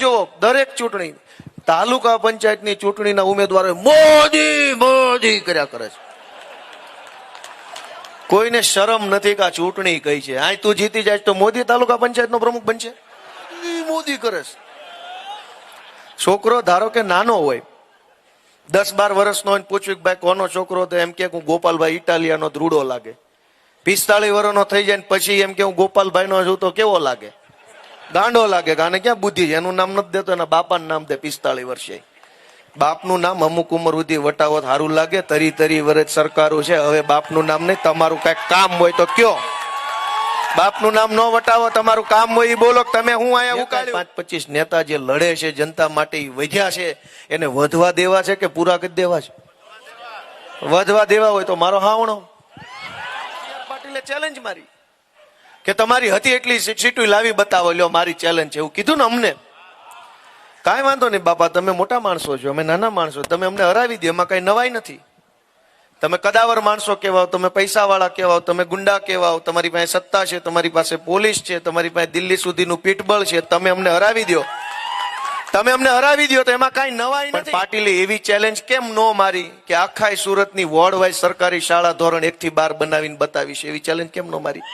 જો દરેક ચૂંટણી તાલુકા પંચાયતની ચૂંટણીના ઉમેદવારો મોદી મોદી કર્યા કરે છે. કોઈને શરમ નથી કે આ ચૂંટણી કઈ છે. આ તું જીતી જાય તો મોદી તાલુકા પંચાયતનો પ્રમુખ બનશે. મોદી કરે છે. છોકરો ધારો કે નાનો હોય 10-12 વર્ષનો પૂછ્યું કે ભાઈ કોનો છોકરો, તો એમ કે હું ગોપાલભાઈ ઇટાલિયાનો રૂડો લાગે. 45 વર્ષનો થઈ જાય પછી એમ કે હું ગોપાલભાઈ નો છું તો કેવો લાગે? ગાંડો લાગે. આને ક્યાં બુદ્ધિ છે? એનું નામ નથી દેતો, એના બાપાનું નામ દે. 45 વર્ષે બાપનું નામ અમુક ઉંમર સુધી વટાવો સારું લાગે. 30 વર્ષ સરકારું છે. હવે બાપનું નામ નહીં, તમારું કઈક કામ હોય તો કયો. બાપનું નામ ન વટાવો, તમારું કામ હોય એ બોલો. તમે હું અહીંયા ઉકાળ્યું 5-25 નેતા જે લડે છે જનતા માટે, એ વધ્યા છે, એને વધવા દેવા છે કે પૂરા કરી દેવા છે? વધવા દેવા હોય તો મારો હાવણો. પાટીલે ચેલેન્જ મારી કે તમારી હતી એટલી સીટું લાવી બતાવો, લ્યો મારી ચેલેન્જ છે, એવું કીધું ને અમને. કાંઈ વાંધો નહીં બાપા, તમે મોટા માણસો છો, અમે નાના માણસો, તમે અમને હરાવી દો, એમાં કઈ નવાઈ નથી. તમે કદાવર માણસો કહેવાઓ, તમે પૈસા વાળા કહેવાઓ, તમે ગુંડા કહેવાઓ, તમારી પાસે સત્તા છે, તમારી પાસે પોલીસ છે, તમારી પાસે દિલ્હી સુધીનું પીઠબળ છે, તમે અમને હરાવી દો. તમે અમને હરાવી દો તો એમાં કઈ નવાઈ નથી. પાટીલે એવી ચેલેન્જ કેમ નો મારી કે આખા સુરતની વોર્ડ વાઇઝ સરકારી શાળા ધોરણ 1 થી 12 બનાવીને બતાવીશ? એવી ચેલેન્જ કેમ નો મારી?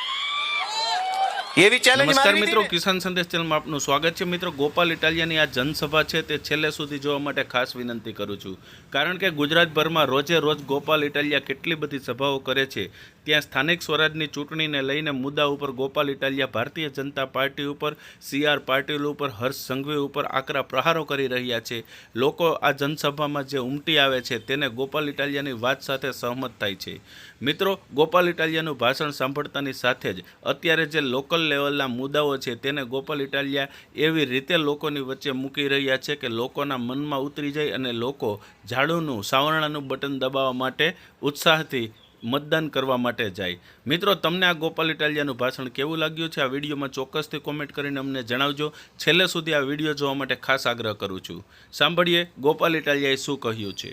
એવી ચેલેન્જ. નમસ્કાર મિત્રો, કિસાન સંદેશ ચેનલમાં આપનું સ્વાગત છે. મિત્રો, ગોપાલ ઇટાલિયાની આ જનસભા છે તે છેલ્લે સુધી જોવા માટે ખાસ વિનંતી કરું છું, કારણ કે ગુજરાતભરમાં રોજે રોજ ગોપાલ ઇટાલિયા કેટલી બધી સભાઓ કરે છે. ત્યાં સ્થાનિક સ્વરાજની ચૂંટણીને લઈને મુદ્દા ઉપર ગોપાલ ઇટાલિયા ભારતીય જનતા પાર્ટી ઉપર, CR પાટીલ ઉપર, હર્ષ સંઘવી ઉપર આકરા પ્રહારો કરી રહ્યા છે. લોકો આ જનસભામાં જે ઉમટી આવે છે તેને ગોપાલ ઇટાલિયાની વાત સાથે સહમત થાય છે. મિત્રો, ગોપાલ ઇટાલિયાનું ભાષણ સાંભળતાની સાથે જ અત્યારે જે લોકલ લેવલના મુદ્દાઓ છે તેને ગોપાલ ઇટાલિયા એવી રીતે લોકોની વચ્ચે મૂકી રહ્યા છે કે લોકોના મનમાં ઉતરી જાય અને લોકો ઝાડુનું સાવરણાનું બટન દબાવવા માટે ઉત્સાહથી મતદાન કરવા માટે જાય. મિત્રો, તમને આ ગોપાલ ઇટાલિયાનું ભાષણ કેવું લાગ્યું છે? આ વિડીયોમાં ચોક્કસથી કોમેન્ટ કરીને અમને જણાવજો. છેલ્લે સુધી આ વિડીયો જોવા માટે ખાસ આગ્રહ કરું છું. સાંભળીએ ગોપાલ ઇટાલિયાએ શું કહ્યું છે.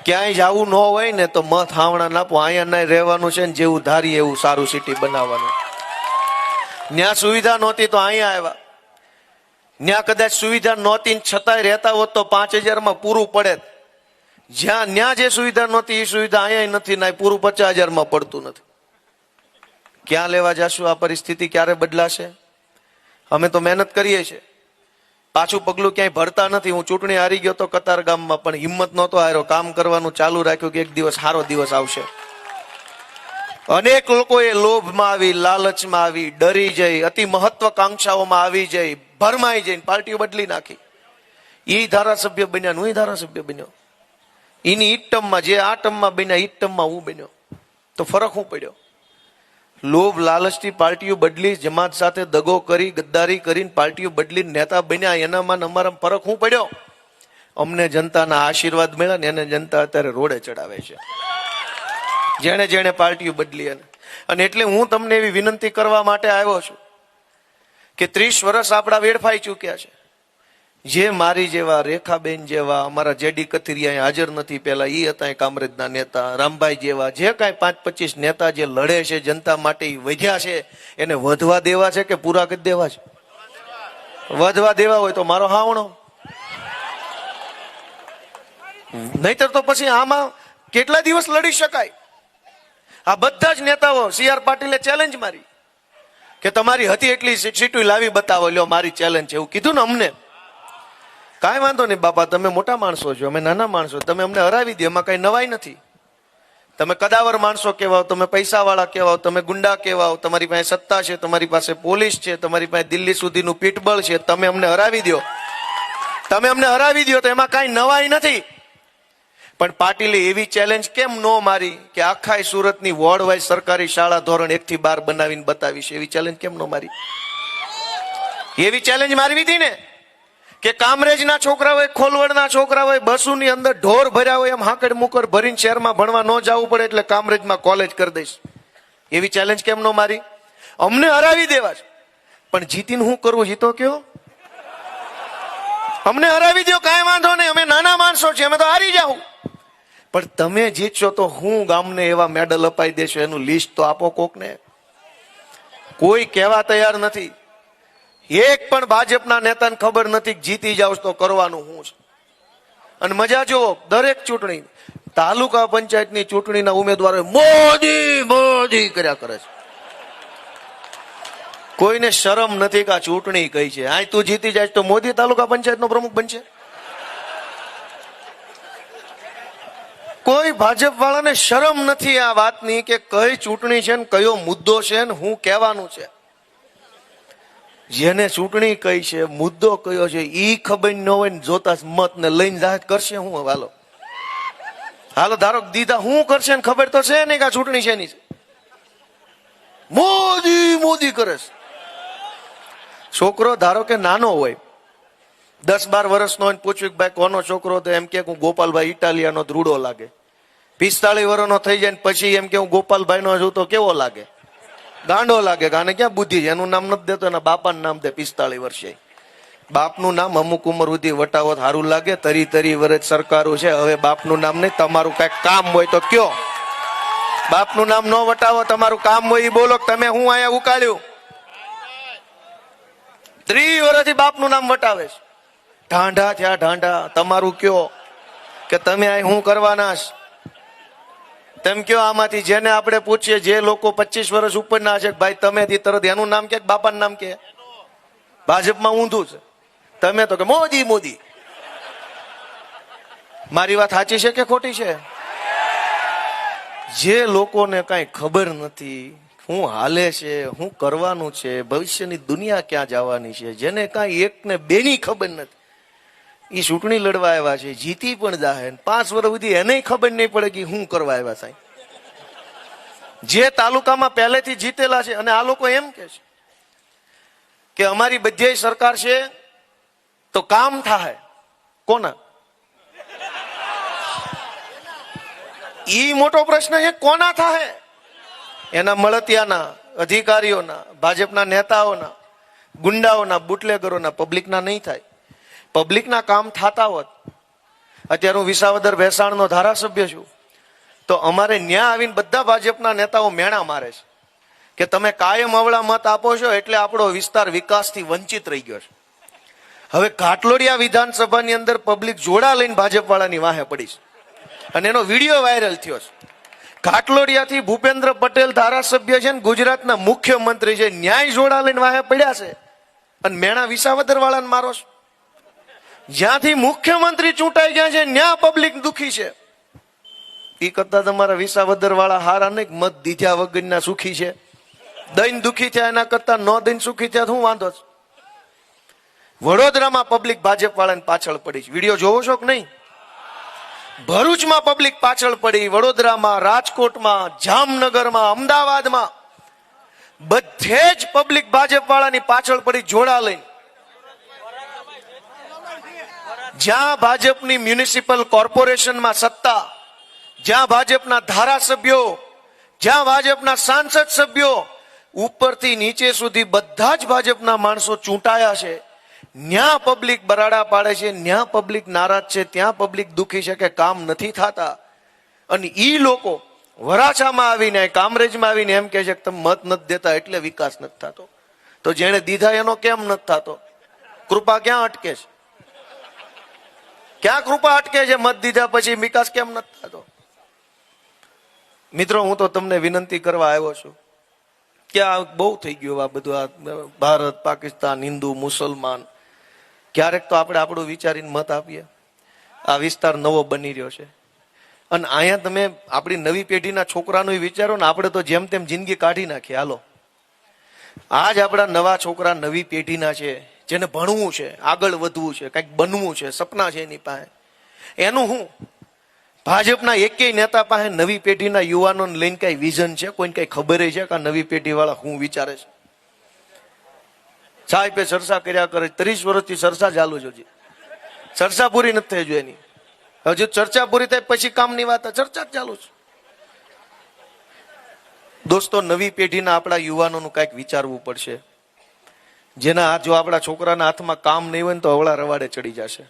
ક્યાંય જવું ન હોય ને તો મત હાવણા નાપો. અહીંયા નહીં રહેવાનું છે ને, જેવું ધારી એવું સારું સિટી બનાવવાનું. ત્યાં સુવિધા નહોતી તો અહીંયા આવ્યા. ત્યાં કદાચ સુવિધા નહોતી છતાંય રહેતા હોત તો 5000 માં પૂરું પડે. જ્યાં જે સુવિધા નહોતી એ સુવિધા અહીંયા નથી, ના પૂરું 50,000 માં પડતું નથી. ક્યાં લેવા જશું? આ પરિસ્થિતિ ક્યારે બદલાશે? અમે તો મહેનત કરીએ છીએ, પાછું પગલું ક્યાંય ભરતા નથી. હું ચૂંટણી હારી ગયો તો કતાર ગામમાં, પણ હિંમત નહોતો હાર્યો, કામ કરવાનું ચાલુ રાખ્યું કે એક દિવસ સારો દિવસ આવશે. અનેક લોકોએ લોભમાં આવી, લાલચમાં આવી, ડરી જઈ, અતિ મહત્વકાંક્ષાઓમાં આવી જઈ, ભરમાઈ જઈને પાર્ટીઓ બદલી નાખી. એ ધારાસભ્ય બન્યા, હું ધારાસભ્ય બન્યો. એની ઈ ટર્મમાં જે આ ટર્મમાં બન્યા ઈ ટર્મમાં હું બન્યો, તો ફરક શું પડ્યો? લોભ લાલચથી પાર્ટીઓ બદલી, જમાત સાથે દગો કરી, ગદ્દારી કરીને પાર્ટીઓ બદલી નેતા બન્યા, એનામાં અમારા ફરક શું પડ્યો? અમને જનતાના આશીર્વાદ મળ્યા ને એને જનતા અત્યારે રોડે ચડાવે છે, જેણે જેણે પાર્ટીઓ બદલી. અને એટલે હું તમને એવી વિનંતી કરવા માટે આવ્યો છું કે 30 વર્ષ આપણા વેડફાઈ ચૂક્યા છે. જે મારી જેવા, રેખાબેન જેવા, અમારા JD કથિરિયા હાજર નથી, પેલા એ હતા કામરેજના નેતા, રામભાઈ જેવા, જે કાંઈ 5-25 નેતા જે લડે છે જનતા માટે, એ વધ્યા છે, એને વધવા દેવા છે કે પૂરા કરી દેવા છે? વધવા દેવા હોય તો મારો હાવણો. નહીતર તો પછી આમાં કેટલા દિવસ લડી શકાય? આ બધા જ નેતાઓ, CR પાટીલે ચેલેન્જ મારી કે તમારી હતી એટલી સીટું લાવી બતાવો, લ્યો મારી ચેલેન્જ છે, એવું કીધું ને અમને. કાંઈ વાંધો નહીં બાપા, તમે મોટા માણસો છો, અમે નાના માણસો, તમે અમને હરાવી દો, એમાં કઈ નવાઈ નથી. તમે કદાવર માણસો કહેવાઓ, તમે પૈસા વાળા કહેવાઓ, તમે ગુંડા કહેવાઓ, તમારી પાસે સત્તા છે, તમારી પાસે પોલીસ છે, તમારી પાસે દિલ્હી સુધીનું પીઠબળ છે, તમે અમને હરાવી દો. તમે અમને હરાવી દો તો એમાં કઈ નવાઈ નથી. પણ પાટીલે એવી ચેલેન્જ કેમ નો મારી કે આખા સુરતની વોર્ડ વાઇઝ સરકારી શાળા ધોરણ 1 થી 12 બનાવીને બતાવીશ? એવી ચેલેન્જ કેમ નો મારી? એવી ચેલેન્જ મારવી હતી ને કે કામરેજના છોકરા હોય, ખોલવડના છોકરા હોય, બસોની અંદર ઢોર ભર્યા હોય, એમ હાકડ મુકડ ભરીને શહેરમાં ભણવા ન જવું પડે એટલે કામરેજમાં કોલેજ કરી દઈશ. એવી ચેલેન્જ કેમ નો મારી? અમને હરાવી દેવા છે, પણ જીતીને શું કરવું જીતો કયો? અમને હરાવી દો, કાંઈ વાંધો નહીં, અમે નાના માણસો છીએ, અમે તો હારી જાઉં. પણ તમે જીતશો તો હું ગામને એવા મેડલ અપાઈ દેશો, એનું લિસ્ટ તો આપો કોકને. કોઈ કહેવા તૈયાર નથી. એક પણ ભાજપના નેતાને ખબર નથી કે જીતી જાવ તો કરવાનું શું છે. અને મજા જુઓ, દરેક ચૂંટણી, તાલુકા પંચાયતની ચૂંટણીના ઉમેદવારો મોદી મોદી કર્યા કરે છે. કોઈને શરમ નથી કે આ ચૂંટણી કઈ છે. આ તું જીતી જાય તો મોદી તાલુકા પંચાયતનો પ્રમુખ બનશે? કોઈ ભાજપ વાળાને શરમ નથી આ વાતની કે કઈ ચૂંટણી છે ને કયો મુદ્દો છે ને હું કહેવાનું છે. જેને ચૂંટણી કઈ છે, મુદ્દો કયો છે, ઈ ખબર ન હોય ને જોતા મત ને લઈને જાહેર કરશે હું. હાલો હાલો ધારો દીધા હું કરશે ને ખબર તો છે નહીં કે આ ચૂંટણી છે ની. મોદી મોદી કરે છે. છોકરો ધારો કે નાનો હોય, 10-12 વર્ષનો હોય, પૂછ્યું કે ભાઈ કોનો છોકરો, તો એમ કે હું ગોપાલભાઈ ઇટાલિયાનો ધ્રુડો લાગે. 45 વર્ષનો થઈ જાય ને પછી એમ કે હું ગોપાલભાઈ નો છું તો કેવો લાગે? ગાંડો લાગે. ગાને ક્યાં બુદ્ધિ છે? એનું નામ નથી દેતો, એના બાપાનું નામ દે. 45 વર્ષે બાપનું નામ અમુક ઉંમર સુધી વટાવો સારું લાગે. 30 વર્ષ સરકારો છે, હવે બાપનું નામ નહીં. તમારું કઈક કામ હોય તો કયો. બાપનું નામ ન વટાવો, તમારું કામ હોય એ બોલો. તમે હું અહીંયા ઉકાળ્યું 30 વર્ષથી બાપનું નામ વટાવે છે. ઢાંઢા થયા ઢાંઢા. તમારું કયો કે તમે અહીં શું કરવાના છે? તેમ કયો આમાંથી જેને આપણે પૂછીએ, જે લોકો 25 વર્ષ ઉપરના છે, ભાઈ તમે તરત એનું નામ કે બાપાનું નામ કે? ભાજપમાં ઊંધું છે. તમે તો કે મોદી મોદી. મારી વાત સાચી છે કે ખોટી છે? જે લોકોને કઈ ખબર નથી શું હાલે છે, શું કરવાનું છે, ભવિષ્યની દુનિયા ક્યાં જવાની છે, જેને કાંઈ એક ને બેની ખબર નથી, એ ચૂંટણી લડવા આવ્યા છે. જીતી પણ જાહે 5 વર્ષ સુધી એને ખબર નહીં પડે કે શું કરવા આવ્યા સાહેબ. જે તાલુકામાં પહેલેથી જીતેલા છે, અને આ લોકો એમ કે છે કે અમારી બધી સરકાર છે તો કામ થાય. કોના? ઈ મોટો પ્રશ્ન છે. કોના થાય? એના મળતિયાના, અધિકારીઓના, ભાજપના નેતાઓના, ગુંડાઓના, બુટલેગરોના. પબ્લિકના નહીં થાય. પબ્લિકના કામ થતા હોત. અત્યારે હું વિસાવદર ભેસાણનો ધારાસભ્ય છું, તો અમારે ન્યા આવીને બધા ભાજપના નેતાઓ મેણા મારે છે કે તમે કાયમ અવળા મત આપો છો એટલે આપણો વિસ્તાર વિકાસથી વંચિત રહી ગયો છે. હવે ઘાટલોડિયા વિધાનસભાની અંદર પબ્લિક જોડા લઈને ભાજપ વાળાની વાહે પડી છે, અને એનો વિડીયો વાયરલ થયો છે. ઘાટલોડિયાથી ભૂપેન્દ્ર પટેલ ધારાસભ્ય છે ને ગુજરાતના મુખ્યમંત્રી છે, ન્યાય જોડા લઈને વાહે પડ્યા છે, અને મેણા વિસાવદર વાળાને મારો છે. જ્યાંથી મુખ્યમંત્રી ચૂંટાઈ ગયા છે ત્યાં પબ્લિક દુખી છે. એ કરતા તમારા વિસાવદર વાળા હારા નહીં, મત દીધા વગરના સુખી છે. દઈને દુખી થયા એના કરતા ન દઈને સુખી થયા શું વાંધો છે? વડોદરામાં પબ્લિક ભાજપ વાળાને પાછળ પડી છે. વિડીયો જોવો છો કે નહીં? ભરૂચમાં પબ્લિક પાછળ પડી, વડોદરામાં, રાજકોટમાં, જામનગરમાં, અમદાવાદમાં બધે જ પબ્લિક ભાજપ વાળાની પાછળ પડી જોડા લઈને. જ્યાં ભાજપની મ્યુનિસિપલ કોર્પોરેશનમાં સત્તા, જ્યાં ભાજપના ધારાસભ્યો, જ્યાં ભાજપના સાંસદ સભ્યો, ઉપરથી નીચે સુધી બધા જ ભાજપના માણસો ચૂંટાયા છે, ન્યા પબ્લિક બરાડા પાડે છે, ન્યા પબ્લિક નારાજ છે, ત્યાં પબ્લિક દુખી છે કે કામ નથી થતા. અને ઈ લોકો વરાછામાં આવીને, કામરેજમાં આવીને એમ કે છે કે તમે મત નથી દેતા એટલે વિકાસ નથી થતો. તો જેને દીધા એનો કેમ નથી થતો? કૃપા ક્યાં અટકે છે? ક્યાં કૃપા અટકે છે? મત દીધા પછી વિકાસ કેમ નથી થતો? મિત્રો, હું તો તમને વિનંતી કરવા આવ્યો છું કે આ બહુ થઈ ગયું આ બધું. આ ભારત પાકિસ્તાન, હિન્દુ મુસલમાન, ક્યારેક તો આપણે આપણું વિચારીને મત આપીએ. આ વિસ્તાર નવો બની રહ્યો છે, અને અહીંયા તમે આપણી નવી પેઢીના છોકરાનું વિચારો ને. આપણે તો જેમ તેમ જિંદગી કાઢી નાખીએ. હાલો, આજ આપણા નવા છોકરા નવી પેઢીના છે, જેને ભણવું છે, આગળ વધવું છે, કંઈક બનવું છે, સપના છે એની પાસે. એનું હું ભાજપના એકેય નેતા પાસે નવી પેઢીના યુવાનોને લઈને કઈ વિઝન છે? કોઈને કઈ ખબર છે કે નવી પેઢી વાળા શું વિચારે છે? સાહેબે ચર્ચા કર્યા કરે, 30 વર્ષથી ચર્ચા ચાલુ છે, ચર્ચા પૂરી નથી થઈ જોઈએ એની. હજુ ચર્ચા પૂરી થાય પછી કામની વાત, ચર્ચા જ ચાલુ છે. દોસ્તો, નવી પેઢીના આપણા યુવાનોનું કઈક વિચારવું પડશે. જેના જો આપણા છોકરાના હાથમાં કામ નહીં હોય ને તો અવળા રવાડે ચડી જશે.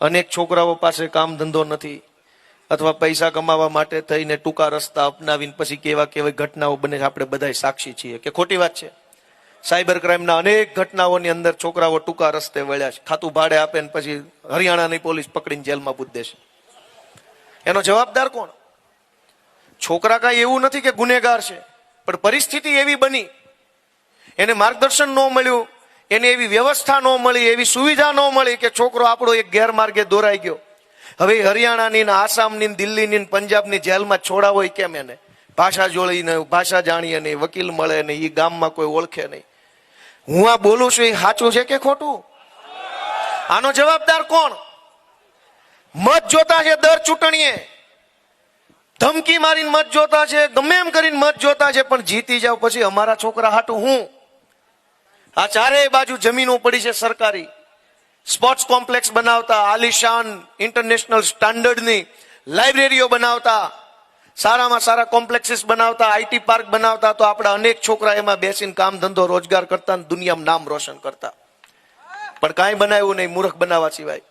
અનેક છોકરાઓ પાસે કામ ધંધો નથી, અથવા પૈસા કમાવા માટે થઈને ટૂંકા રસ્તા અપનાવીને પછી કેવા કેવી ઘટનાઓ બને છે આપણે બધા સાક્ષી છીએ. કે ખોટી વાત છે? સાયબર ક્રાઇમના અનેક ઘટનાઓની અંદર છોકરાઓ ટૂંકા રસ્તે વળ્યા છે. ખાતું ભાડે આપે ને પછી હરિયાણાની પોલીસ પકડીને જેલમાં પૂરી દેશે. એનો જવાબદાર કોણ? છોકરા કાંઈ એવું નથી કે ગુનેગાર છે, પણ પરિસ્થિતિ એવી બની, એને માર્ગદર્શન ન મળ્યું, એને એવી વ્યવસ્થા ન મળી, એવી સુવિધા ન મળી કે છોકરો આપણો એક ગેરમાર્ગે દોરાઈ ગયો. હવે હરિયાણાની ને આસામની ને દિલ્હીની ને પંજાબની જેલમાં છોડાવો કેમ? એને ભાષા જોડીને ભાષા જાણીએ નહીં, વકીલ મળે નહીં, એ ગામમાં કોઈ ઓળખે નહીં. હું આ બોલું છું એ સાચું છે કે ખોટું? આનો જવાબદાર કોણ? મત જોતા છે દર ચૂંટણીએ, ધમકી મારીને મત જોતા છે, ગમે એમ કરીને મત જોતા છે, પણ જીતી જાવ પછી અમારા છોકરા હાટું હું? આ ચારેય બાજુ જમીનો પડી છે સરકારી. સ્પોર્ટ્સ કોમ્પ્લેક્સ બનાવતા, આલિશાન ઇન્ટરનેશનલ સ્ટાન્ડર્ડની લાઇબ્રેરીઓ બનાવતા, સારામાં સારા કોમ્પ્લેક્સીસ બનાવતા, આઈટી પાર્ક બનાવતા, તો આપણા અનેક છોકરા એમાં બેસીને કામ ધંધો રોજગાર કરતા, દુનિયામાં નામ રોશન કરતા. પણ કાંઈ બનાવ્યું નહીં, મૂર્ખ બનાવવા સિવાય.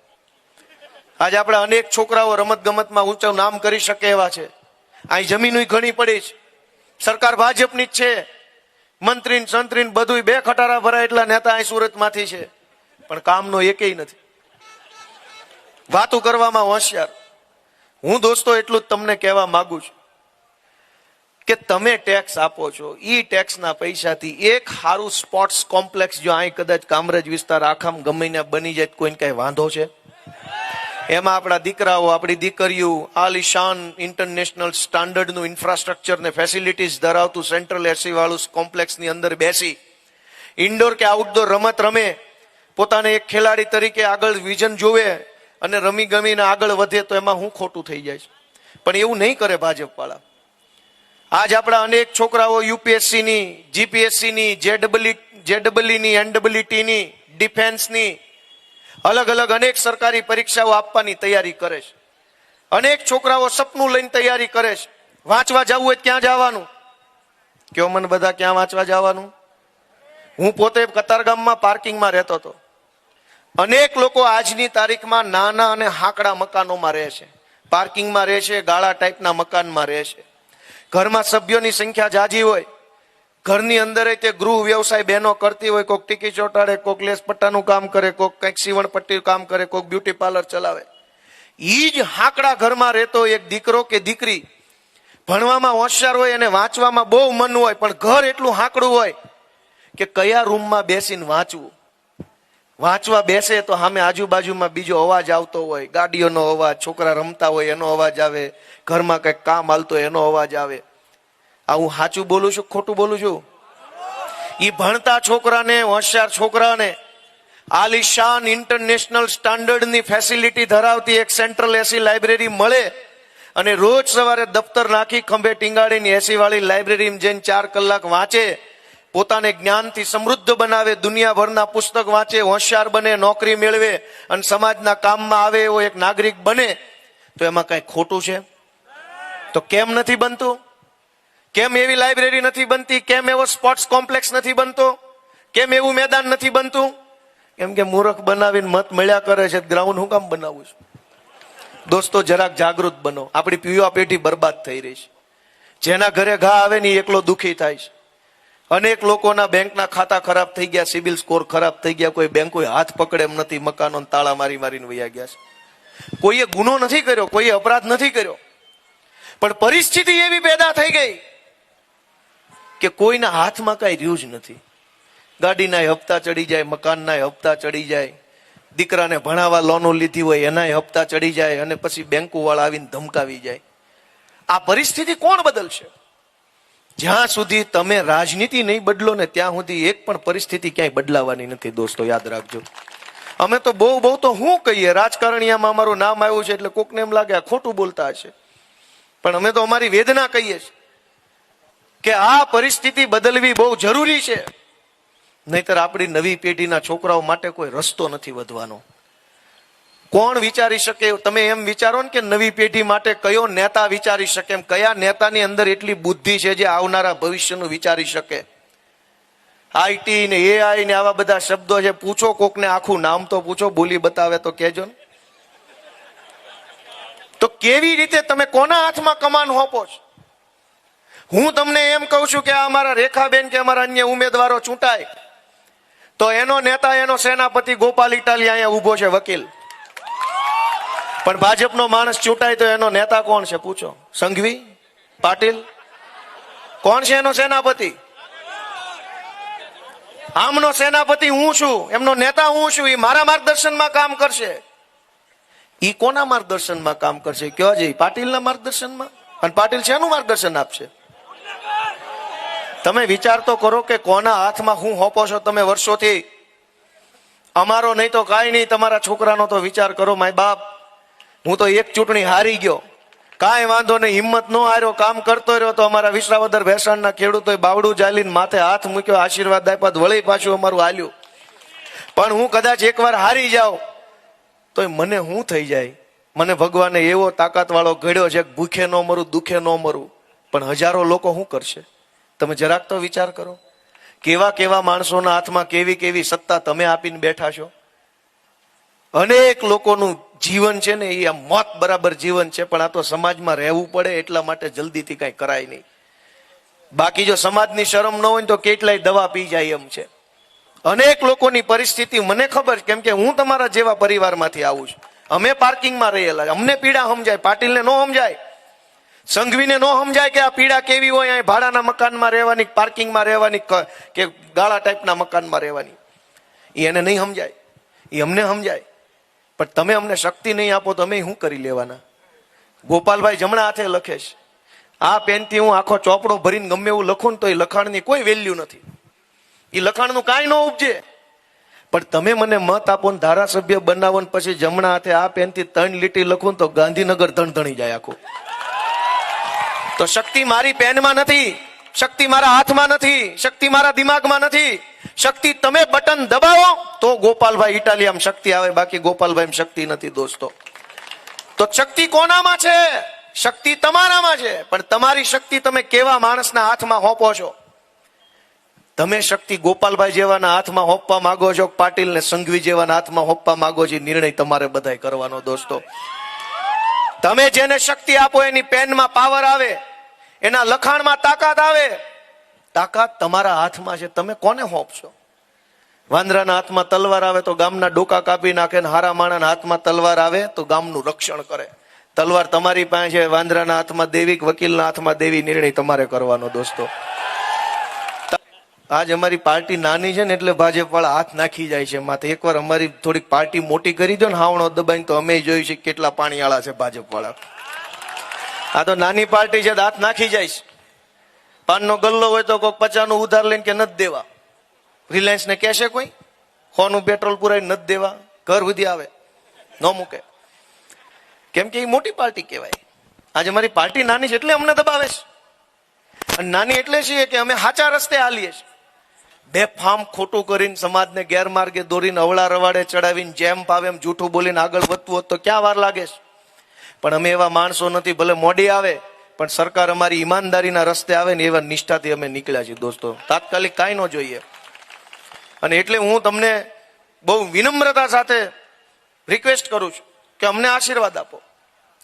આજે આપણા અનેક છોકરાઓ રમત ગમતમાં ઊંચું નામ કરી શકે એવા છે. અહીં જમીનો ઘણી પડી છે, સરકાર ભાજપની જ છે, મંત્રી સંત્રી બધું બે ખટારા ભરાય એટલા નેતા અહીં સુરતમાંથી છે, પણ કામનો એકેય નથી. વાતો કરવામાં હોશિયાર. હું દોસ્તો એટલું જ તમને કહેવા માંગુ છું કે તમે ટેક્સ આપો છો, ઈ ટેક્સના પૈસાથી એક સારું સ્પોર્ટ્સ કોમ્પ્લેક્સ જો અહીં કદાચ કામરેજ વિસ્તાર આખામાં ગમે ત્યાં બની જાય, કોઈને કઈ વાંધો છે? એમાં આપણા દીકરાઓ, આપણી દીકરીઓ આલિશાન ઇન્ટરનેશનલ સ્ટાન્ડર્ડનું ઇન્ફ્રાસ્ટ્રક્ચર ને ફેસિલિટીઝ ધરાવતું સેન્ટ્રલ એસી વાળું કોમ્પ્લેક્સની અંદર બેસી ઇન્ડોર કે આઉટડોર રમત રમે, પોતાને એક ખેલાડી તરીકે આગળ વિઝન જોવે અને રમી ગમીને આગળ વધે, તો એમાં હું ખોટું થઈ જાય છે? પણ એવું નહીં કરે ભાજપ વાળા. આજ આપણા અનેક છોકરાઓ યુપીએસસી ની, જીપીએસસી ની, જેડબલઈ ની, એનડબલઈટી ની, ડિફેન્સની અલગ અલગ અનેક સરકારી પરીક્ષાઓ આપવાની તૈયારી કરે છે. અનેક છોકરાઓ સપનું લઈને તૈયારી કરે છે. વાંચવા જવું હોય ક્યાં જવાનું? કયો મને બધા, ક્યાં વાંચવા જવાનું? હું પોતે કતારગામમાં પાર્કિંગમાં રહેતો હતો. અનેક લોકો આજની તારીખમાં નાના અને હાંકડા મકાનોમાં રહે છે, પાર્કિંગમાં રહે છે, ગાળા ટાઈપના મકાનમાં રહે છે. ઘરમાં સભ્યોની સંખ્યા જાજી હોય, ઘરની અંદર તે ગૃહ વ્યવસાય બહેનો કરતી હોય, કોઈક ટીકી ચોટાડે, કોઈક લેસ પટ્ટાનું કામ કરે, કોઈક કંઈક સીવણ પટ્ટી કામ કરે, કોઈક બ્યુટી પાર્લર ચલાવે. ઈ જ હાંકડા ઘરમાં રહેતો એક દીકરો કે દીકરી ભણવામાં હોશિયાર હોય અને વાંચવામાં બહુ મન હોય, પણ ઘર એટલું હાંકડું હોય કે કયા રૂમમાં બેસીને વાંચવું. વાંચવા બેસે તો સામે આજુબાજુમાં બીજો અવાજ આવતો હોય, ગાડીઓનો અવાજ, છોકરા રમતા હોય એનો અવાજ આવે, ઘરમાં કંઈક કામ હાલતો હોય એનો અવાજ આવે. આ હું સાચું બોલું છું ખોટું બોલું છું? ઈ ભણતા છોકરાને, હોશિયાર છોકરાને આલિશાન ઇન્ટરનેશનલ સ્ટાન્ડર્ડની ફેસિલિટી ધરાવતી એક સેન્ટ્રલ એસી લાઇબ્રેરી મળે અને રોજ સવારે દફતર નાખી ખંભે ટીંગાડીને એસી વાળી લાઇબ્રેરીમાં જઈને 4 કલાક વાંચે, પોતાને જ્ઞાનથી સમૃદ્ધ બનાવે, દુનિયાભરના પુસ્તક વાંચે, હોશિયાર બને, નોકરી મેળવે અને સમાજના કામમાં આવે એવો એક નાગરિક બને, તો એમાં કઈ ખોટું છે? તો કેમ નથી બનતું? કેમ એવી લાઇબ્રેરી નથી બનતી? કેમ એવો સ્પોર્ટ્સ કોમ્પ્લેક્સ નથી બનતો? કેમ એવું મેદાન નથી બનતું? કેમ કે મૂર્ખ બનાવીને મત મળ્યા કરે છે. ગ્રાઉન્ડ હું કામ બનાવું છું? દોસ્તો જરાક જાગૃત બનો. આપણી યુવા પેઢી બરબાદ થઈ રહી છે. જેના ઘરે ઘા આવે ને એકલો દુખી થાય છે. અનેક લોકોના બેંકના ખાતા ખરાબ થઈ ગયા, સિબિલ સ્કોર ખરાબ થઈ ગયા, કોઈ બેંકો હાથ પકડે એમ નથી, મકાનો તાળા મારી મારીને વયા ગયા છે. કોઈએ ગુનો નથી કર્યો, કોઈએ અપરાધ નથી કર્યો, પણ પરિસ્થિતિ એવી પેદા થઈ ગઈ કે કોઈના હાથમાં કઈ રહ્યું જ નથી. ગાડીના હપ્તા ચડી જાય, મકાનના હપ્તા ચડી જાય, દીકરાને ભણાવવા લોનો લીધી હોય એના હપ્તા ચડી જાય, અને પછી બેંકો વાળા આવીને ધમકાવી જાય. આ પરિસ્થિતિ કોણ બદલશે? જ્યાં સુધી તમે રાજનીતિ નહીં બદલો ને ત્યાં સુધી એક પણ પરિસ્થિતિ ક્યાંય બદલાવાની નથી. દોસ્તો યાદ રાખજો. અમે તો બહુ તો શું કહીએ, રાજકારણીયામાં અમારું નામ આવ્યું છે એટલે કોકને એમ લાગે આ ખોટું બોલતા હશે, પણ અમે તો અમારી વેદના કહીએ છીએ કે આ પરિસ્થિતિ બદલવી બહુ જરૂરી છે. નહીતર આપણી નવી પેઢીના છોકરાઓ માટે કોઈ રસ્તો નથી વધવાનો. કોણ વિચારી શકે? તમે એમ વિચારો ને કે નવી પેઢી માટે કયો નેતા વિચારી શકે, એમ કયા નેતાની અંદર એટલી બુદ્ધિ છે જે આવનારા ભવિષ્યનું વિચારી શકે? આઈટી ને એઆઈ ને આવા બધા શબ્દો છે, પૂછો કોકને, આખું નામ તો પૂછો, બોલી બતાવે તો કહેજો ને. તો કેવી રીતે તમે કોના હાથમાં કમાન હોપો છો? હું તમને એમ કહું છું કે આ અમારા રેખાબેન કે અમારા અન્ય ઉમેદવારો ચૂંટાય તો એનો નેતા એનો સેનાપતિ ગોપાલ ઇટાલિયા અહીંયા ઊભો છે વકીલ. પણ ભાજપનો માણસ ચૂંટાય તો એનો નેતા કોણ છે પૂછો? સંઘવી? પાટીલ? કોણ છે એનો સેનાપતિ? આમનો સેનાપતિ હું છું, એમનો નેતા હું છું. એ મારા માર્ગદર્શનમાં કામ કરશે. ઈ કોના માર્ગદર્શનમાં કામ કરશે કયો છે? પાટીલના માર્ગદર્શનમાં. અને પાટીલ શેનું માર્ગદર્શન આપશે? તમે વિચાર તો કરો કે કોના હાથમાં હું હોપો છો તમે વર્ષોથી. અમારો નહીં તો કાંઈ નહીં, તમારા છોકરાનો તો વિચાર કરો. માય બાપ, હું તો એક ચૂંટણી હારી ગયો, કાંઈ વાંધો નહીં, હિંમત નો હાર્યો, કામ કરતો રહ્યો. તો અમારા વિસરાવદર ભેસાણના ખેડૂતોએ બાવડું ચાલીને માથે હાથ મૂક્યો, આશીર્વાદ આપ્યા, વળી પાછું અમારું હાલ્યું. પણ હું કદાચ એકવાર હારી જાઉં તો મને શું થઈ જાય? મને ભગવાને એવો તાકાત વાળો ઘડ્યો છે, ભૂખે ન મરું, દુખે ન મરું. પણ હજારો લોકો શું કરશે? તમે જરાક તો વિચાર કરો. કેવા કેવા માણસોના હાથમાં કેવી કેવી સત્તા તમે આપીને બેઠા છો. અનેક લોકોનું જીવન છે ને એ આ મોત બરાબર જીવન છે. પણ આ તો સમાજમાં રહેવું પડે એટલા માટે જલ્દીથી કઈ કરાય નહીં. બાકી જો સમાજની શરમ ન હોય તો કેટલાય દવા પી જાય એમ છે. અનેક લોકોની પરિસ્થિતિ મને ખબર, કેમ કે હું તમારા જેવા પરિવારમાંથી આવું છું. અમે પાર્કિંગમાં રહેલા, અમને પીડા સમજાય. પાટીલને ન સમજાય, સંઘવીને ન સમજાય કે આ પીડા કેવી હોય. અહીં ભાડાના મકાનમાં રહેવાની, પાર્કિંગમાં રહેવાની કે ગાળા ટાઈપના મકાનમાં રહેવાની, એને નહીં સમજાય. એ અમને સમજાય. પણ તમે અમને શક્તિ નહીં આપો તો અમે શું કરી લેવાના? ગોપાલભાઈ જમણા હાથે લખે છે. આ પેનથી હું આખો ચોપડો ભરીને ગમે એવું લખું ને તો એ લખાણની કોઈ વેલ્યુ નથી. એ લખાણનું કાંઈ ન ઉપજે. પણ તમે મને મત આપો ને ધારાસભ્ય બનાવો ને પછી જમણા હાથે આ પેનથી 3 લીટી લખું તો ગાંધીનગર ધણધણી જાય આખું. તો શક્તિ મારી પેનમાં નથી, શક્તિ મારા હાથમાં નથી, શક્તિ મારા દિમાગમાં નથી. શક્તિ તમે બટન દબાવો તો ગોપાલભાઈ ઇટાલિયામાં શક્તિ આવે, બાકી ગોપાલભાઈ શક્તિ નથી દોસ્તો. તો શક્તિ કોનામાં છે? શક્તિ તમારામાં છે. પણ તમારી શક્તિ તમે કેવા માણસના હાથમાં હોપો છો? તમે શક્તિ ગોપાલભાઈ જેવાના હાથમાં હોપવા માંગો છો, પાટીલ ને સંઘવી જેવાના હાથમાં હોપવા માંગો છો? નિર્ણય તમારે બધાય કરવાનો દોસ્તો. તમે જેને શક્તિ આપો એની પેનમાં પાવર આવે, એના લખાણમાં તાકાત આવે. તાકાત તમારા હાથમાં છે. તમે કોને હોપશો? વાંદરાના હાથમાં તલવાર આવે તો ગામના ડોકા કાપી નાખે, ને હારા માણાના હાથમાં તલવાર આવે તો ગામનું રક્ષણ કરે. તલવાર તમારી પાસે છે, વાંદરાના હાથમાં દેવી, વકીલના હાથમાં દેવી. નિર્ણય તમારે કરવાનો દોસ્તો. આજ અમારી પાર્ટી નાની છે ને એટલે ભાજપ વાળા હાથ નાખી જાય છે માથે. એકવાર અમારી થોડીક પાર્ટી મોટી કરી દો ને હાવણો દબાઈને તો અમે જોયું છે કેટલા પાણીવાળા છે ભાજપ વાળા. આ તો નાની પાર્ટી છે, હાથ નાખી જાય છે. પાનનો ગલ્લો હોય તો કોઈક 50 નું ઉધાર લઈને કે નથી દેવા. રિલાયન્સ ને કહેશે કોઈ 100 નું પેટ્રોલ પુરાઈ નથી દેવા, ઘર સુધી આવે ન મૂકે. કેમ કે એ મોટી પાર્ટી કહેવાય. આજે અમારી પાર્ટી નાની છે એટલે અમને દબાવે છે. અને નાની એટલે છીએ કે અમે સાચા રસ્તે હાલીએ છીએ. બેફામ ખોટું કરીને સમાજને ગેરમાર્ગે દોરીને અવળા રવાડે ચડાવીને જેમ પાવે એમ જૂઠું બોલીને આગળ વધતું હોત તો ક્યાં વાર લાગે છે. પણ અમે એવા માણસો નથી. ભલે મોડી આવે પણ સરકાર અમારી ઈમાનદારીના રસ્તે આવે ને એવા નિષ્ઠાથી અમે નીકળ્યા છીએ દોસ્તો. તાત્કાલિક કાંઈ ન જોઈએ. અને એટલે હું તમને બહુ વિનમ્રતા સાથે રિક્વેસ્ટ કરું છું કે અમને આશીર્વાદ આપો.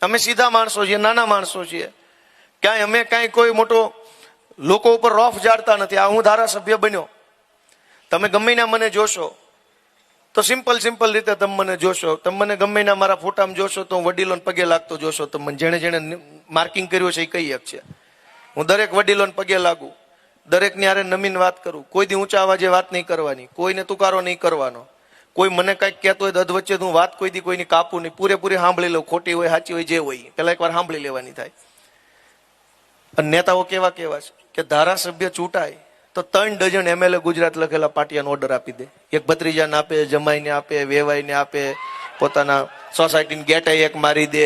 અમે સીધા માણસો છીએ, નાના માણસો છીએ. ક્યાંય અમે કાંઈ કોઈ મોટો લોકો ઉપર રોફ જાડતા નથી. આ હું ધારાસભ્ય બન્યો, તમે ગમે ના મને જોશો તો સિમ્પલ રીતે તમે મને જોશો. તમે મને ગમે ના મારા ફોટામાં જોશો તો હું વડીલોને પગે લાગતો જોશો. તમે જેણે જેણે માર્કિંગ કર્યું છે એ કઈ એક છે. હું દરેક વડીલોને પગે લાગુ, દરેકની હારે નમીન વાત કરું. કોઈ દી ઊંચા અવાજે વાત નહીં કરવાની, કોઈને તુકારો નહીં કરવાનો. કોઈ મને કંઈક કહેતો હોય તો અધ વચ્ચે હું વાત કોઈ દી કોઈની કાપું નહીં. પૂરેપૂરી સાંભળી લઉં, ખોટી હોય સાચી હોય જે હોય પેલા એકવાર સાંભળી લેવાની થાય. અને નેતાઓ કેવા કેવા છે કે ધારાસભ્ય ચૂંટાય તો 3 ડઝન MLA ગુજરાત લખેલા પાટિયાનો ઓર્ડર આપી દે. એક ભત્રીજાને આપે, જમાઈને આપે, વેવાઈને આપે, પોતાના સોસાયટીની ગેટે એક મારી દે,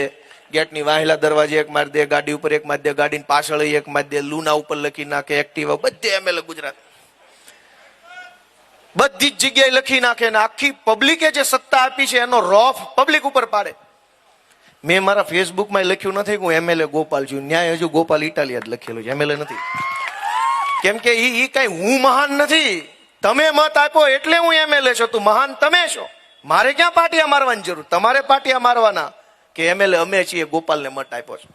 ગેટની વાહેલા દરવાજે એક મારી દે, ગાડી ઉપર એક મારી દે, ગાડીની પાછળ એક મારી દે, લૂના ઉપર લખી નાખે, એક્ટિવા બધે MLA ગુજરાત બધી જ જગ્યાએ લખી નાખે. ને આખી પબ્લિકે જે સત્તા આપી છે એનો રોફ પબ્લિક ઉપર પાડે. મેં મારા ફેસબુકમાં લખ્યું નથી કે હું MLA ગોપાલ છું. ન્યાય હજુ ગોપાલ ઇટાલિયા જ લખેલું છે, MLA નથી. કેમ કે ઈ કઈ હું મહાન નથી. તમે મત આપ્યો એટલે હું MLA છું. તું મહાન તમે છો. મારે ક્યાં પાટિયા મારવાની જરૂર? તમારે પાટિયા મારવાના કે MLA અમે છીએ, ગોપાલને મત આપ્યો છે.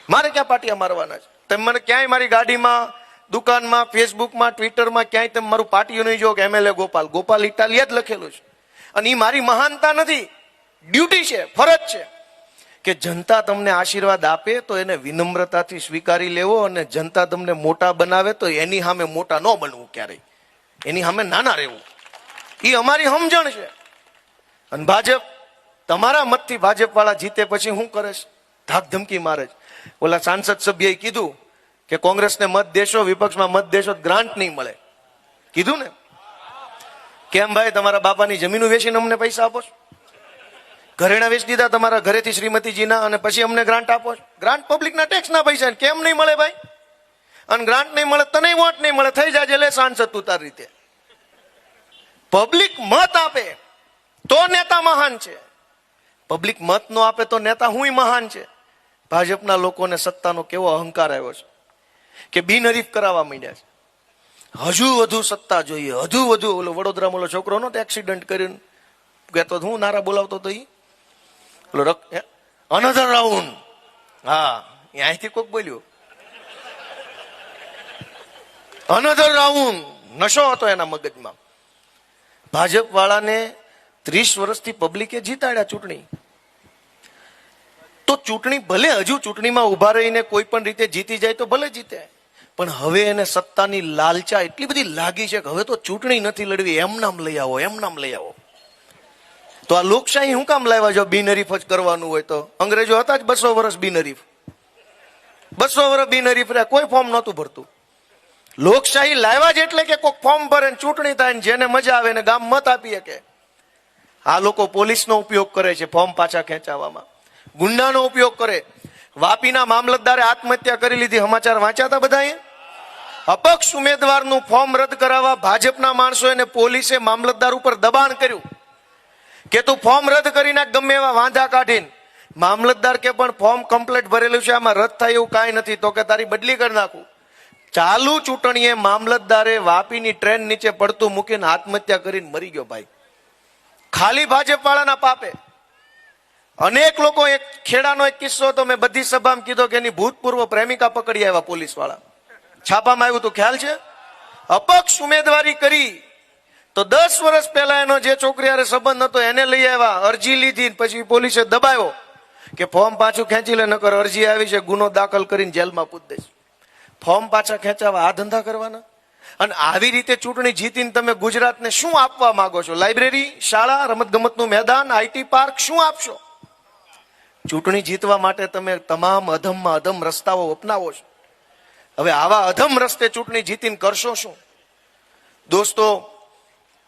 મારે ક્યાં પાટિયા મારવાના છે? તમે મને ક્યાંય મારી ગાડીમાં, દુકાનમાં, ફેસબુકમાં, ટ્વિટરમાં ક્યાંય તમે મારું પાટિયું નહીં જો કે MLA ગોપાલ, ગોપાલ ઇટાલિયા જ લખેલું છે. અને એ મારી મહાનતા નથી, ડ્યુટી છે, ફરજ છે કે જનતા તમને આશીર્વાદ આપે તો એને વિનમ્રતાથી સ્વીકારી લેવો, અને જનતા તમને મોટા બનાવે તો એની સામે મોટા ન બનવું, ક્યારેય એની સામે નાના રહેવું. એ અમારી સમજણ છે. અને ભાજપ, તમારા મતથી ભાજપ વાળા જીતે પછી શું કરે છે? ધાક ધમકી મારે છે. ઓલા સાંસદ સભ્યએ કીધું કે કોંગ્રેસને મત દેશો, વિપક્ષમાં મત દેશો, ગ્રાન્ટ નહીં મળે. કીધું ને? કેમ ભાઈ, તમારા બાપાની જમીનો વેચીને અમને પૈસા આપો છો? ઘરેણા વેચી દીધા તમારા ઘરેથી શ્રીમતીજીના, અને પછી અમને ગ્રાન્ટ આપો છો? ગ્રાન્ટ પબ્લિકના ટેક્સના પૈસા, કેમ નહીં મળે ભાઈ? અને ગ્રાન્ટ નહીં મળે, તને વોટ નહીં મળે, થઈ જાય લે સાંસદ તું તારી રીતે. પબ્લિક મત આપે તો નેતા મહાન છે. પબ્લિક મત નો આપે તો નેતા હુંય મહાન છે. ભાજપના લોકોને સત્તાનો કેવો અહંકાર આવ્યો છે કે બિનહરીફ કરાવવા માંડ્યા છે. હજુ વધુ સત્તા જોઈએ, હજુ વધુ. ઓલો વડોદરામાં ઓલો છોકરો નતો એક્સિડન્ટ કરીને કહેતો, હું નારા બોલાવતો તો ઈ અનધર રાઉન્ડ. હા, અહીંથી કોક બોલ્યું અનધર રાઉન્ડ. નશો હતો એના મગજમાં. ભાજપ વાળાને 30 વર્ષથી પબ્લિકે જીતાડ્યા ચૂંટણી. તો ચૂંટણી ભલે હજુ ચૂંટણીમાં ઉભા રહીને કોઈ પણ રીતે જીતી જાય તો ભલે જીતે, પણ હવે એને સત્તાની લાલચા એટલી બધી લાગી છે કે હવે તો ચૂંટણી નથી લડવી, એમ નામ લઈ આવો, એમ નામ લઈ આવો. તો આ લોકશાહી હું કામ લાવ્યા? જો બિનહરીફ જ કરવાનું હોય તો અંગ્રેજો હતા જ 200 વર્ષ બિનહરીફ. 200 વર્ષ બિનહરીફ રહ્યા, કોઈ ફોર્મ નહોતું ભરતું. લોકશાહી લાવ્યા જ એટલે કે કોઈ ફોર્મ ભરે ને ચૂંટણી થાય ને જેને મજા આવે ને ગામ મત આપી શકે. આ લોકો પોલીસનો ઉપયોગ કરે છે ફોર્મ પાછા ખેંચાવવામાં, ગુંડાનો ઉપયોગ કરે. વાપીના મામલતદારે આત્મહત્યા કરી લીધી, સમાચાર વાંચ્યા હતા બધાએ. અપક્ષ ઉમેદવારનું ફોર્મ રદ કરાવવા ભાજપના માણસો એને પોલીસે મામલતદાર ઉપર દબાણ કર્યું કે તું ફોર્મ રદ કરી નાખ, ગમે એવા વાંધા કાઢીને. મામલતદાર કે પણ ફોર્મ કમ્પ્લીટ ભરેલું છે, આમાં રદ થાય એવું કાંઈ નથી. તો કે તારી બદલી કરી નાખું. ચાલુ ચૂંટણીએ મામલતદારે વાપીની ટ્રેન નીચે પડતું મૂકીને આત્મહત્યા કરીને મરી ગયો ભાઈ, ખાલી ભાજપ વાળાના પાપે. અનેક લોકો, એક ખેડાનો એક કિસ્સો તો મેં બધી સભામાં કીધો કે એની ભૂતપૂર્વ પ્રેમિકા પકડી આવ્યા પોલીસ વાળા, છાપામાં આવ્યું તો ખ્યાલ છે. અપક્ષ ઉમેદવારી કરી તો 10 વર્ષ પહેલા એનો જે છોકરી હારે સંબંધ હતો એને લઈ આવ્યા, અરજી લીધી, પછી પોલીસે દબાવ્યો કે ફોર્મ પાછું ખેંચી લે, નકર અરજી આવી છે, ગુનો દાખલ કરીને જેલમાં પૂરી દઈશ. ફોર્મ પાછા ખેંચાવા આ ધંધા કરવાના? અને આવી રીતે ચૂંટણી જીતીને તમે ગુજરાતને શું આપવા માંગો છો? લાઇબ્રેરી, શાળા, રમતગમતનું મેદાન, IT પાર્ક શું આપશો? ચૂંટણી જીતવા માટે તમે તમામ અધમમાં અધમ રસ્તાઓ અપનાવો છો. હવે આવા અધમ રસ્તે ચૂંટણી જીતીને કરશો શું? દોસ્તો,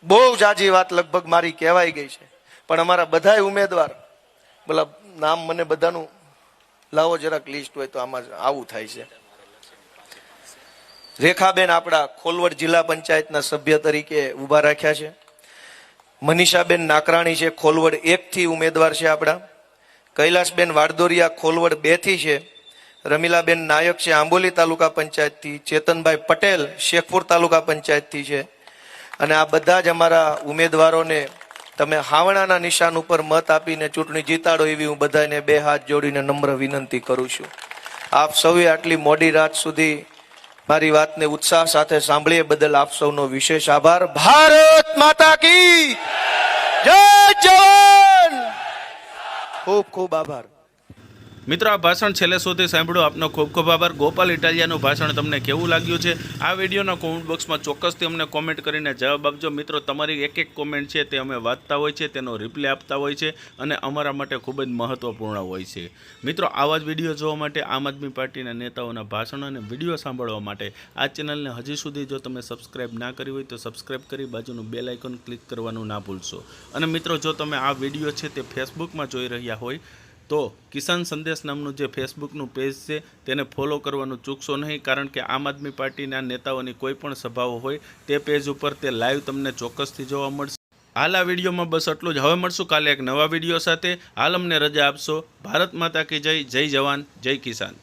બહુ જાજી વાત લગભગ મારી કહેવાઈ ગઈ છે, પણ અમારા બધાય ઉમેદવાર, બોલા નામ મને બધાનું લાવો જરાક લિસ્ટ હોય તો આમાં આવું થાય છે. રેખાબેન આપણા ખોલવડ જિલ્લા પંચાયતના સભ્ય તરીકે ઉભા રાખ્યા છે. મનીષાબેન નાકરાણી છે, ખોલવડ 1 થી ઉમેદવાર છે આપણા. કૈલાસબેન વાડદોરિયા ખોલવડ 2 થી છે. રમીલાબેન નાયક છે, આંબોલી તાલુકા પંચાયતથી. ચેતનભાઈ પટેલ શેખપુર તાલુકા પંચાયતથી છે. અને આ બધા જ અમારા ઉમેદવારોને તમે હાવણાના નિશાન ઉપર મત આપીને ચૂંટણી જીતાડો એવી હું બધાને 2 હાથ જોડીને નમ્ર વિનંતી કરું છું. આપ સૌએ આટલી મોડી રાત સુધી મારી વાતને ઉત્સાહ સાથે સાંભળીએ બદલ આપ સૌનો વિશેષ આભાર. ભારત માતા કી જય જવાન. ખૂબ ખૂબ આભાર. મિત્રો, આ ભાષણ છેલ્લે સુધી સાંભળ્યું, આપનો ખૂબ ખૂબ આભાર. ગોપાલ ઇટાલિયાનું ભાષણ તમને કેવું લાગ્યું છે? આ વિડીયોના કોમેન્ટ બોક્સમાં ચોક્કસથી અમને કોમેન્ટ કરીને જવાબ આપજો. મિત્રો, તમારી એક કોમેન્ટ છે તે અમે વાંચતા હોય છે, તેનો રિપ્લાય આપતા હોય છે અને અમારા માટે ખૂબ જ મહત્વપૂર્ણ હોય છે. મિત્રો, આવા જ વિડીયો જોવા માટે, આમ આદમી પાર્ટીના નેતાઓના ભાષણો અને વિડીયો સાંભળવા માટે આ ચેનલને હજી સુધી જો તમે સબસ્ક્રાઇબ ના કરી હોય તો સબસ્ક્રાઇબ કરી બાજુનું બેલ આઇકોન ક્લિક કરવાનું ના ભૂલશો. અને મિત્રો, જો તમે આ વિડીયો છે તે ફેસબુકમાં જોઈ રહ્યા હોય તો કિસાન સંદેશ નામનું જે ફેસબુકનું પેજ છે તેને ફોલો કરવાનું ચૂકશો નહીં, કારણ કે આમ આદમી પાર્ટીના નેતાઓની કોઈ પણ સભાઓ હોય તે પેજ ઉપર તે લાઈવ તમને ચોક્કસથી જોવા મળશે. હાલ આ વિડીયોમાં બસ આટલું જ. હવે મળશું કાલે એક નવા વિડીયો સાથે. હાલ અમને રજા આપશો. ભારત માતા કી જય. જય જવાન, જય કિસાન.